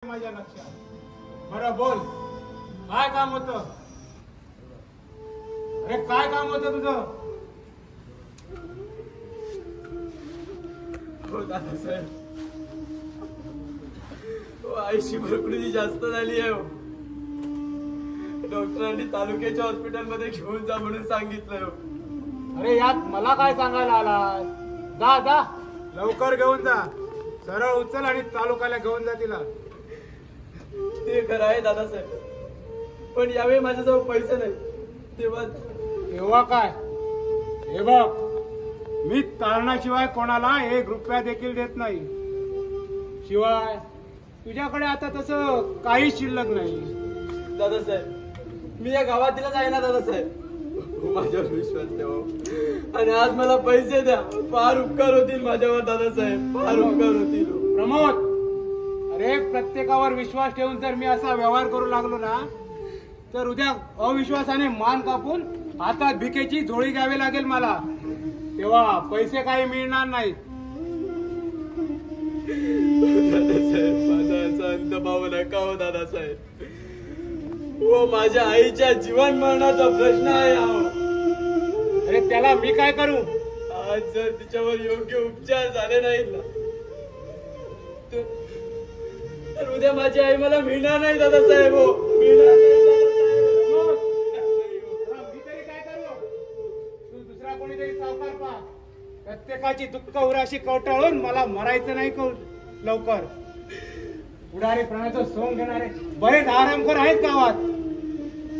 माझ्या लक्षात। बरं बोल, काय काम होतं? अरे काय काम होतं तुझं? हो दादा साहेब, आईची प्रकृती जास्त झाली आहे। डॉक्टरांनी तालुक्याच्या हॉस्पिटलमध्ये घेऊन जा म्हणून सांगितलं। अरे यात मला काय सांगायला आलाय? जा जा लवकर घेऊन जा, सरळ उचल आणि तालुक्याला घेऊन जा तिला। ते खरं आहे दादासाहेब, पण यावेळी माझ्याजवळ पैसे नाही। तेव्हा काय? हे बघ, मी तारणाशिवाय कोणाला 1 रुपया देखील देत नाही। शिवाय तुझ्याकडे आता तसं काही शिल्लक नाही। दादासाहेब, मी या गावातीलच आहे ना दादासाहेब, माझ्यावर विश्वास ठेवा आणि आज मला पैसे द्या। फार उपकार होतील माझ्यावर दादासाहेब, फार उपकार होतील। प्रमोद, अरे प्रत्येकावर विश्वास ठेवून जर मी असा व्यवहार करू लागलो ना, तर उद्या अविश्वासाने मान कापून हातात भिकेची झोळी घ्यावी लागेल मला, तेव्हा पैसे काही मिळणार नाहीत। दादासाहेब, माझा असा अंत पाहू नका हो दादासाहेब। हो, माझ्या आईच्या जीवन मरणाचा प्रश्न आहे हा। अरे त्याला मी काय करू? आज जर तिच्यावर योग्य उपचार झाले नाहीत ना, तर उद्या माझी आई मला मिळणार नाही दादासाहेब। हो, मिळणार नाही दादासाहेब। मी तरी काय करू? तू दुसरा कोणीतरी सावकार पहा। प्रत्येकाची दुःख उराशी कवटाळून मला मरायचं नाही लवकर। पुढारी प्राण्याचं सोंग घेणारे बरेच आरामखोर आहेत गावात,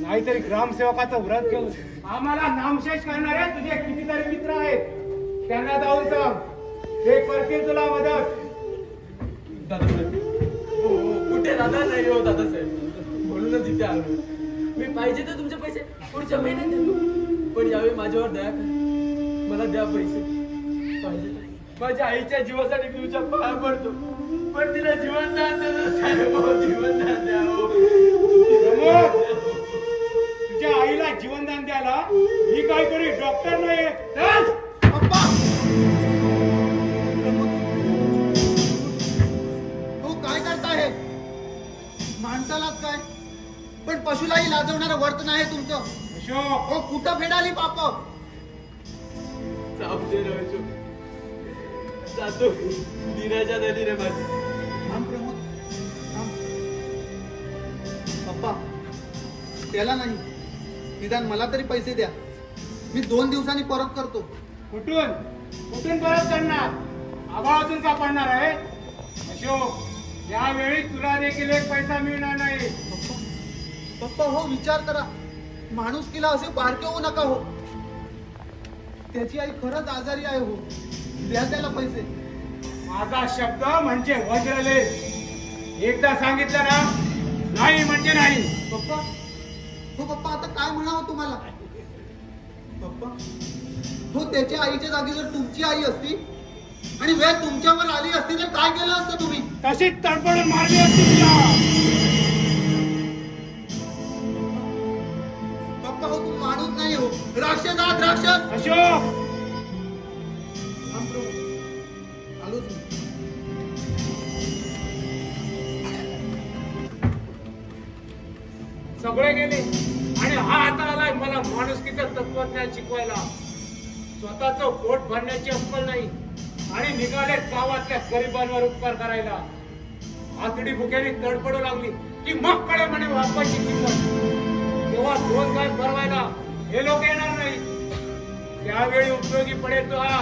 नाहीतरी ग्रामसेवकाचं व्रत घेऊन आम्हाला नामशेष करणारे तुझे कितीतरी मित्र आहेत। त्यांना जाऊन सांग, ते करतील तुला मदत। दादासाहेब, कुठे दादा नाही हो दादासाहेब, म्हणूनच इथे आलो। मी पाहिजे तर तुमचे पैसे पुढच्या महिन्यात देतो, पण यावेळी माझ्यावर दया करा, मला द्या पैसे। पाहिजे माझ्या आईच्या जीवासाठी तुमच्या पाया पडतो, पण तिला जीवनदान द्या, जीवनदान द्या। तुझ्या आईला जीवनदान द्यायला मी काय करी? डॉक्टर नाही। पप्पा, तू काय करताय? माणसालाच काय, पण पशुलाही लाजवणारं वर्तन आहे तुमचं। अशोक, हो, कुठं फेडाली पाप? साप दे राहायचो जातो दिराच्या नदी रे माझी। थांब प्रमोद, थांब। पप्पा, त्याला नाही, निदान मला तरी पैसे द्या, मी 2 दिवसांनी परत करतो। कुठून कुठून परत करणार? आभाळातून का पडणार आहे? अशोक, यावेळी तुला देखील 1 पैसा मिळणार नाही। पप्पा हो, विचार करा, माणुसकीला असे बारके होऊ नका हो। त्याची आई खरंच आजारी आहे हो, द्या त्याला पैसे। माझा शब्द म्हणजे वज्रले, एकदा सांगितलं ना, नाही म्हणजे नाही। पप्पा, हो पप्पा, आता काय म्हणावं तुम्हाला? पप्पा हो, त्याच्या आईच्या जागी जर तुमची आई असती आणि वेळ तुमच्यावर आली असती तर काय केलं असतं तुम्ही? तशीच तडपडून मारली असती तिला। पप्पा हो, तू माणूस नाही हो, राक्षस आहात, राक्षस। अशोक, आलोच मी। सगळे गेले आणि हा आता आलाय मला माणुसकीचं तत्वज्ञान शिकवायला। स्वतःचं पोट भरण्याची अक्कल नाही आणि निघाले गावातल्या गरिबांवर उपकार करायला। आतडी भुक्याने तडपडू लागली की मग कडे म्हणे वापाची किंमत, तेव्हा 2 तास भरवायला हे लोक येणार नाही, त्यावेळी उपयोगी पडेल तो हा।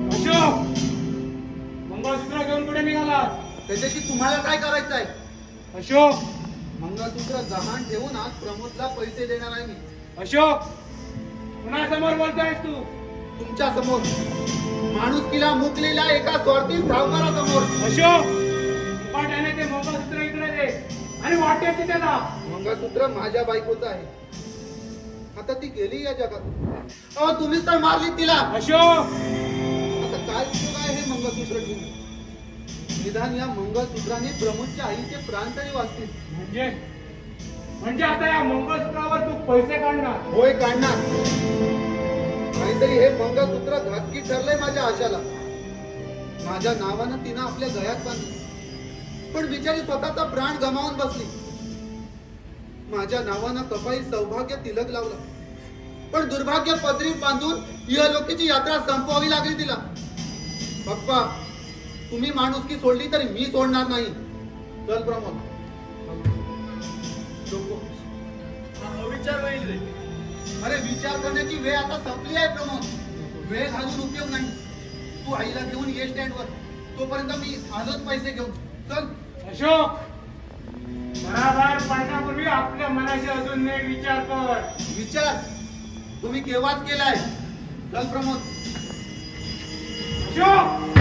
अशोक, मंगळसूत्र घेऊन कुठे निघाला? त्याच्याशी तुम्हाला काय करायचं आहे? अशोक, मंगळसूत्र गहाण ठेवून आज प्रमोदला पैसे देणार आहे मी। अशोक, कुणासमोर बोलतोयस तू? तुमच्या समोर, माणुसकीला मुकलेल्या एका स्वार्थी सावकारासमोर। अशोक, उपाट्याने ते मंगळसूत्र इकडे दे आणि वाटेल तिथे जा। मंगळसूत्र माझ्या बायकोचं आहे, आता ती गेली या जगात। अहो, तुम्हीच तर मारली तिला। अशोक, आता काय उपयोग आहे हे मंगळसूत्र घेऊन? निदान या मंगळसूत्राने प्रमोदच्या आईचे प्राण तरी वाचतील। म्हणजे आता या मंगळसूत्रावर तू पैसे काढणार? होय, काढणार। काहीतरी हे मंगळसूत्र घातकी ठरलंय माझ्या आशाला. माझ्या नावानं तिनं आपल्या गळ्यात बांधलं, पण बिचारी स्वतःचा प्राण गमावून बसली. माझ्या नावानं कपाळी सौभाग्य तिलक लावलं, पण दुर्भाग्य पदरी बांधून इहलोकीची यात्रा संपवावी लागली तिला. पप्पा, तुम्ही माणुसकी सोडली तरी मी सोडणार नाही. चल प्रमोद. विचार होईल रे. अरे विचार करण्याची वेळ आता संपली आहे प्रमोद. वेळ घालून उपयोग नाही. तू आईला घेऊन ये स्टँडवर, तोपर्यंत मी आलोच पैसे घेऊन. चल. अशोक, घराबाहेर पडण्यापूर्वी आपल्या मनाशी अजून एक विचार कर. विचार तुम्ही केव्हाच केलाय. चल प्रमोद. अशोक,